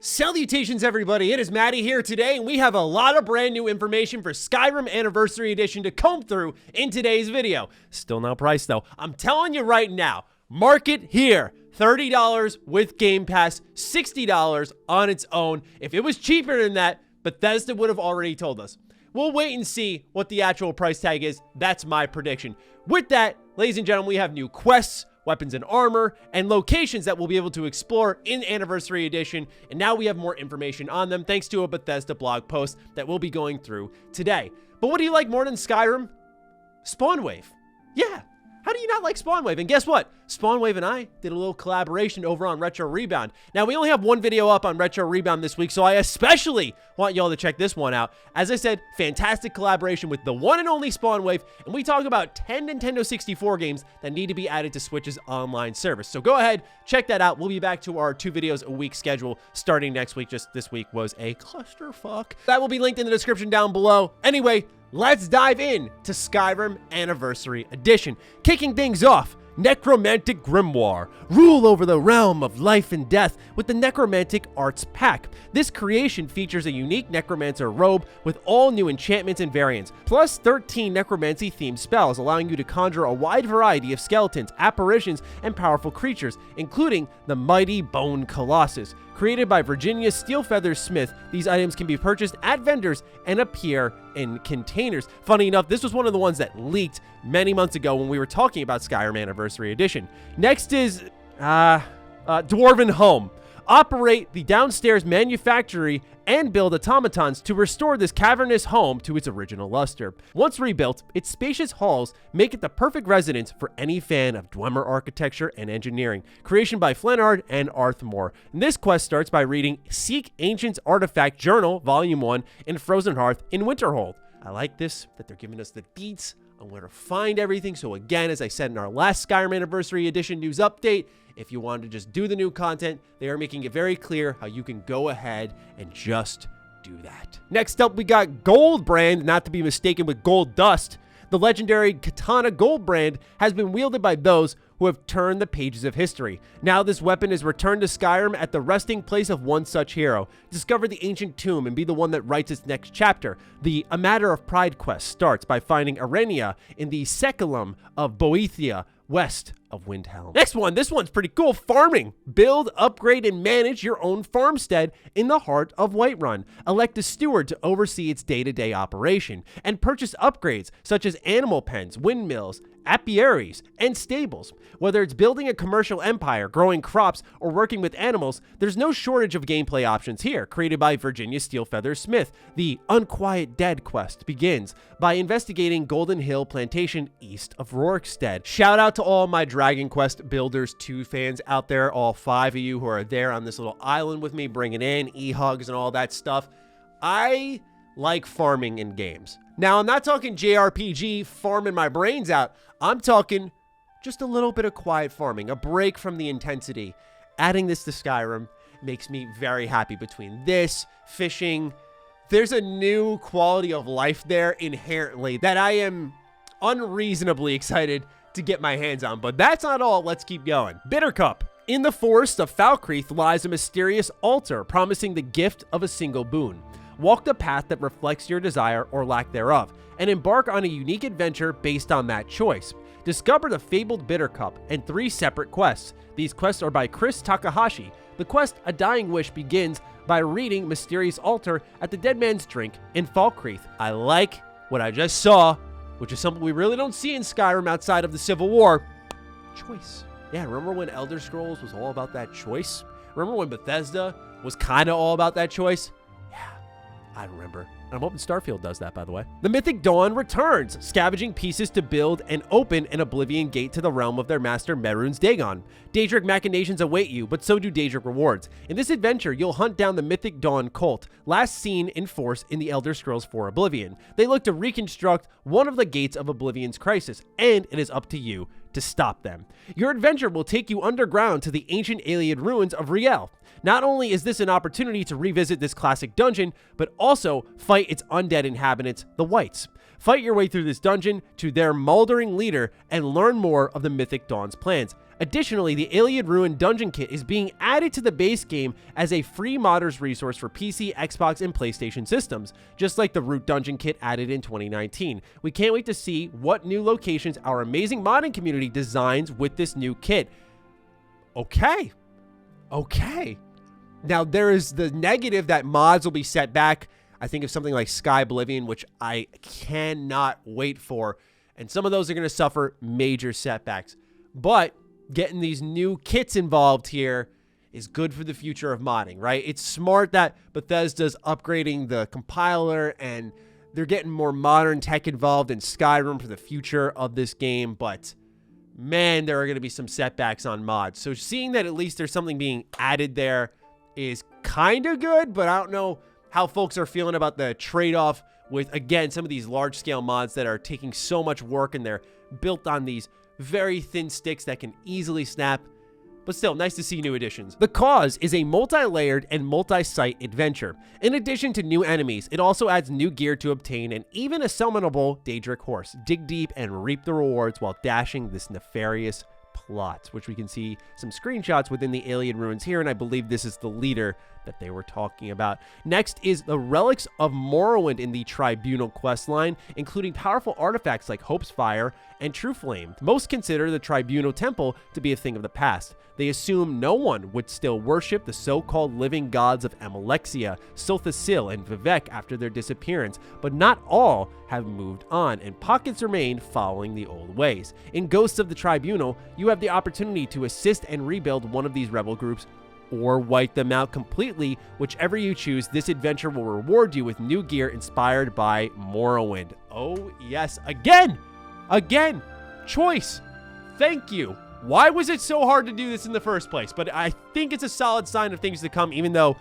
Salutations everybody, it is Matty here today, and we have a lot of brand new information for Skyrim Anniversary Edition to comb through in today's video. Still no price though. I'm telling you right now, mark it here. $30 with Game Pass, $60 on its own. If it was cheaper than that, Bethesda would have already told us. We'll wait and see what the actual price tag is. That's my prediction. With that, ladies and gentlemen, we have new quests, weapons and armor, and locations that we'll be able to explore in Anniversary Edition, and now we have more information on them thanks to a Bethesda blog post that we'll be going through today. But what do you like more than Skyrim? Spawnwave. Yeah, how do you not like Spawnwave? And guess what? Spawnwave and I did a little collaboration over on Retro Rebound. Now, we only have one video up on Retro Rebound this week, so I especially want y'all to check this one out. As I said, fantastic collaboration with the one and only Spawnwave, and we talk about 10 Nintendo 64 games that need to be added to Switch's online service. So go ahead, check that out. We'll be back to our 2 videos a week schedule starting next week. Just this week was a clusterfuck. That will be linked in the description down below. Anyway, let's dive in to Skyrim Anniversary Edition. Kicking things off, Necromantic Grimoire. Rule over the realm of life and death with the Necromantic Arts Pack. This creation features a unique Necromancer robe with all new enchantments and variants, plus 13 Necromancy-themed spells, allowing you to conjure a wide variety of skeletons, apparitions, and powerful creatures, including the mighty Bone Colossus. Created by Virginia Steelfeather Smith, these items can be purchased at vendors and appear in containers. Funny enough, this was one of the ones that leaked many months ago when we were talking about Skyrim Anniversary Edition. Next is Dwarven Home. Operate the downstairs manufactory and build automatons to restore this cavernous home to its original luster. Once rebuilt, its spacious halls make it the perfect residence for any fan of Dwemer architecture and engineering. Creation by Flanard and Arthmore. And this quest starts by reading Seek Ancient's Artifact Journal, Volume 1, in Frozen Hearth in Winterhold. I like this, that they're giving us the deets on where to find everything. So again, as I said in our last Skyrim Anniversary Edition news update, if you wanted to just do the new content, they are making it very clear how you can go ahead and just do that. Next up, we got Goldbrand, not to be mistaken with Gold Dust. The legendary katana Goldbrand has been wielded by those who have turned the pages of history. Now this weapon is returned to Skyrim at the resting place of one such hero. Discover the ancient tomb and be the one that writes its next chapter. The A Matter of Pride quest starts by finding Arenia in the Seculum of Boethia, west of Windhelm. Next one, this one's pretty cool. Farming. Build, upgrade, and manage your own farmstead in the heart of Whiterun. Elect a steward to oversee its day-to-day operation, and purchase upgrades such as animal pens, windmills, apiaries, and stables. Whether it's building a commercial empire, growing crops, or working with animals, there's no shortage of gameplay options here. Created by Virginia Steelfeather Smith, the Unquiet Dead quest begins by investigating Golden Hill Plantation east of Rorikstead. Shout out to all my Dragon Quest Builders 2 fans out there, all 5 of you who are there on this little island with me, bringing in e-hugs and all that stuff. I like farming in games. Now, I'm not talking JRPG, farming my brains out. I'm talking just a little bit of quiet farming, a break from the intensity. Adding this to Skyrim makes me very happy. Between this, fishing, there's a new quality of life there inherently that I am unreasonably excited to get my hands on. But that's not all. Let's keep going. Bittercup. In the forest of Falkreath lies a mysterious altar promising the gift of a single boon. Walk the path that reflects your desire or lack thereof, and embark on a unique adventure based on that choice. Discover the fabled Bittercup and 3 separate quests. These quests are by Chris Takahashi. The quest A Dying Wish begins by reading Mysterious Altar at the Dead Man's Drink in Falkreath. I like what I just saw, which is something we really don't see in Skyrim outside of the Civil War. Choice. Yeah, remember when Elder Scrolls was all about that choice? Remember when Bethesda was kind of all about that choice? I remember. And I'm hoping Starfield does that, by the way. The Mythic Dawn returns, scavenging pieces to build and open an Oblivion gate to the realm of their master Mehrunes Dagon. Daedric machinations await you, but so do Daedric rewards. In this adventure, you'll hunt down the Mythic Dawn cult, last seen in force in the Elder Scrolls 4 Oblivion. They look to reconstruct one of the gates of Oblivion's crisis, and it is up to you to stop them. Your adventure will take you underground to the ancient Iliad ruins of Riel. Not only is this an opportunity to revisit this classic dungeon, but also fight its undead inhabitants, the Whites. Fight your way through this dungeon to their moldering leader and learn more of the Mythic Dawn's plans. Additionally, the Iliad Ruin Dungeon Kit is being added to the base game as a free modders resource for PC, Xbox, and PlayStation systems, just like the Root Dungeon Kit added in 2019. We can't wait to see what new locations our amazing modding community designs with this new kit. Okay. Now, there is the negative that mods will be set back. I think of something like Sky Oblivion, which I cannot wait for. And some of those are going to suffer major setbacks. But getting these new kits involved here is good for the future of modding, right? It's smart that Bethesda's upgrading the compiler and they're getting more modern tech involved in Skyrim for the future of this game. But man, there are going to be some setbacks on mods. So seeing that at least there's something being added there is kind of good, but I don't know how folks are feeling about the trade-off with, again, some of these large-scale mods that are taking so much work and they're built on these very thin sticks that can easily snap. But still, nice to see new additions. The Cause is a multi-layered and multi-site adventure. In addition to new enemies, it also adds new gear to obtain and even a summonable Daedric horse. Dig deep and reap the rewards while dashing this nefarious plot, which we can see some screenshots within the Iliad Ruins here, and I believe this is the leader that they were talking about. Next is the Relics of Morrowind in the Tribunal questline, including powerful artifacts like Hope's Fire and True Flame. Most consider the Tribunal Temple to be a thing of the past. They assume no one would still worship the so-called living gods of Amalexia, Silthasil, and Vivek after their disappearance, but not all have moved on, and pockets remain following the old ways. In Ghosts of the Tribunal, you have the opportunity to assist and rebuild one of these rebel groups or wipe them out completely. Whichever you choose, this adventure will reward you with new gear inspired by Morrowind. Oh yes, again, choice. Thank you. Why was it so hard to do this in the first place? But I think it's a solid sign of things to come, even though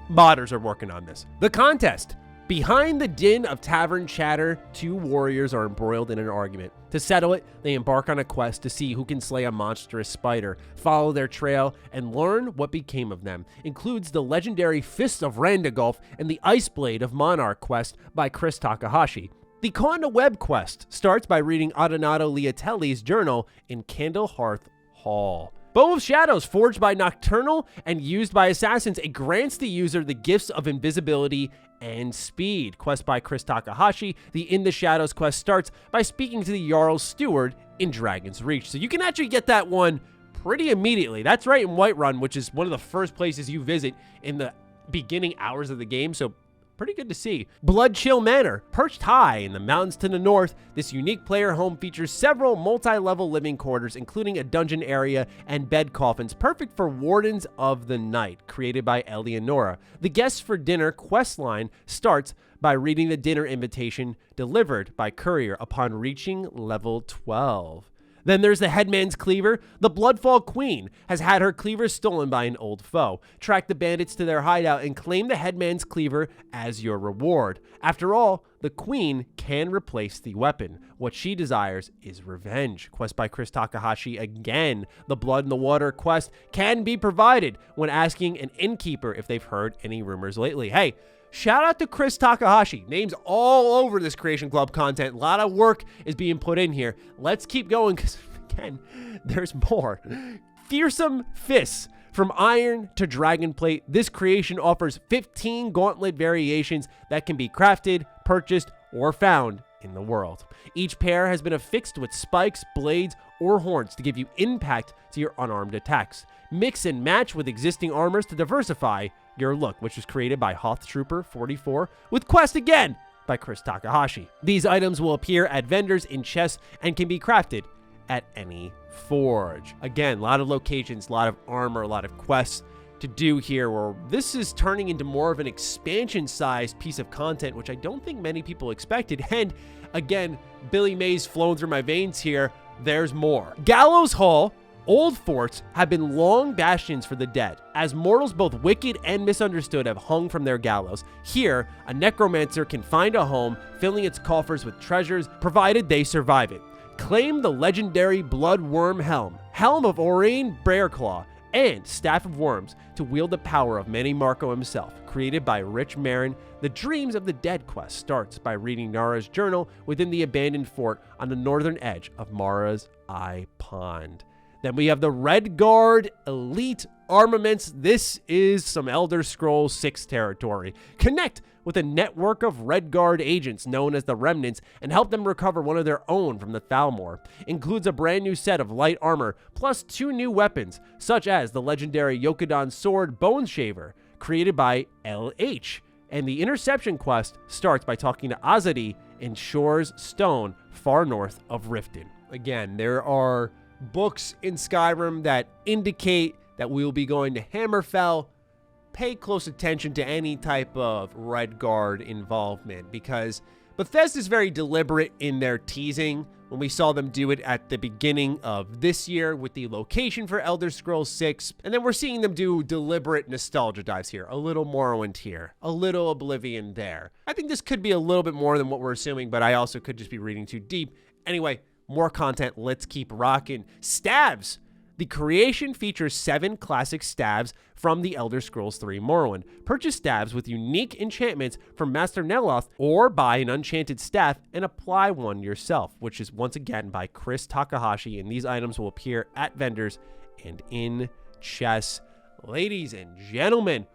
modders are working on this. The contest. Behind the din of tavern chatter, two warriors are embroiled in an argument. To settle it, they embark on a quest to see who can slay a monstrous spider, follow their trail, and learn what became of them. Includes the legendary Fist of Randagulf and the Ice Blade of Monarch quest by Chris Takahashi. The Con to Web quest starts by reading Adonato Liatelli's journal in Candlehearth Hall. Bow of Shadows, forged by Nocturnal and used by assassins, it grants the user the gifts of invisibility and speed. Quest by Chris Takahashi. The In the Shadows quest starts by speaking to the Jarl's Steward in Dragon's Reach. So you can actually get that one pretty immediately. That's right in Whiterun, which is one of the first places you visit in the beginning hours of the game. So pretty good to see. Bloodchill Manor. Perched high in the mountains to the north, this unique player home features several multi-level living quarters, including a dungeon area and bed coffins, perfect for Wardens of the Night, created by Eleonora. The Guests for Dinner questline starts by reading the dinner invitation delivered by courier upon reaching level 12. Then there's the Headman's Cleaver. The Bloodfall Queen has had her cleaver stolen by an old foe. Track the bandits to their hideout and claim the Headman's Cleaver as your reward. After all, the Queen can replace the weapon. What she desires is revenge. Quest by Chris Takahashi again. The Blood in the Water quest can be provided when asking an innkeeper if they've heard any rumors lately. Hey, shout out to Chris Takahashi. Names all over this Creation Club content. A lot of work is being put in here. Let's keep going because, again, there's more. Fearsome Fists. From iron to dragon plate, this creation offers 15 gauntlet variations that can be crafted, purchased, or found in the world. Each pair has been affixed with spikes, blades, or horns to give you impact to your unarmed attacks. Mix and match with existing armors to diversify your look, which was created by Hoth Trooper 44 with quest again by Chris Takahashi. These items will appear at vendors in chests and can be crafted at any forge. Again, a lot of locations, a lot of armor, a lot of quests to do here, where this is turning into more of an expansion-sized piece of content, which I don't think many people expected. And again, Billy Mays flowing through my veins here. There's more. Gallows Hall. Old forts have been long bastions for the dead, as mortals both wicked and misunderstood have hung from their gallows. Here, a necromancer can find a home, filling its coffers with treasures, provided they survive it. Claim the legendary Blood Worm Helm, Helm of Orain Bearclaw, and Staff of Worms to wield the power of Manny Marco himself. Created by Rich Marin, the Dreams of the Dead quest starts by reading Nara's journal within the abandoned fort on the northern edge of Mara's Eye Pond. Then we have the Redguard Elite Armaments. This is some Elder Scrolls 6 territory. Connect with a network of Redguard agents known as the Remnants and help them recover one of their own from the Thalmor. Includes a brand new set of light armor plus 2 new weapons, such as the legendary Yokodon Sword Bone Shaver, created by LH. And the interception quest starts by talking to Azadi in Shore's Stone, far north of Riften. Again, there are books in Skyrim that indicate that we will be going to Hammerfell. Pay close attention to any type of Redguard involvement, because Bethesda is very deliberate in their teasing. When we saw them do it at the beginning of this year with the location for Elder Scrolls 6, and then we're seeing them do deliberate nostalgia dives here. A little Morrowind here, a little Oblivion there. I think this could be a little bit more than what we're assuming, but I also could just be reading too deep. Anyway, more content. Let's keep rocking. Staves. The creation features 7 classic staves from the Elder Scrolls 3 Morrowind. Purchase staves with unique enchantments from Master Neloth, or buy an enchanted staff and apply one yourself, which is once again by Chris Takahashi, and these items will appear at vendors and in chests. Ladies and gentlemen,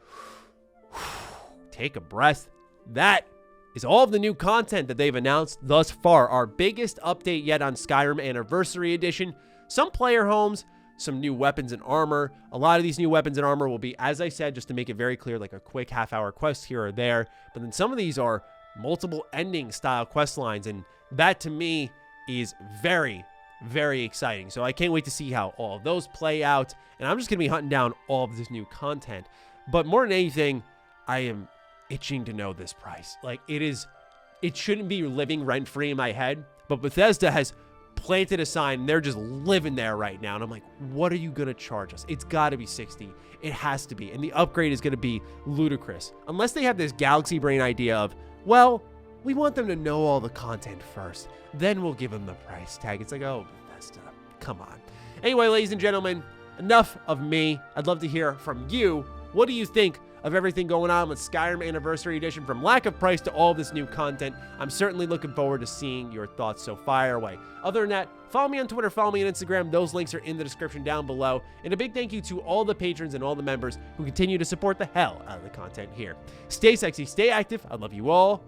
take a breath. That is all of the new content that they've announced thus far. Our biggest update yet on Skyrim Anniversary Edition. Some player homes, some new weapons and armor. A lot of these new weapons and armor will be, as I said, just to make it very clear, like a quick half-hour quest here or there. But then some of these are multiple ending style quest lines, and that to me is very, very exciting. So I can't wait to see how all of those play out, and I'm just going to be hunting down all of this new content. But more than anything, I am itching to know this price. Like, it shouldn't be living rent-free in my head, but Bethesda has planted a sign and they're just living there right now, and I'm like, what are you gonna charge us? It's got to be 60. It has to be, and the upgrade is gonna be ludicrous, unless they have this galaxy brain idea of, well, we want them to know all the content first, then we'll give them the price tag. It's like, oh, Bethesda, come on. Anyway, ladies and gentlemen, enough of me. I'd love to hear from you. What do you think of everything going on with Skyrim Anniversary Edition, from lack of price to all of this new content? I'm certainly looking forward to seeing your thoughts, so fire away. Other than that, follow me on Twitter, follow me on Instagram. Those links are in the description down below. And a big thank you to all the patrons and all the members who continue to support the hell out of the content here. Stay sexy, stay active. I love you all.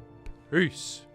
Peace.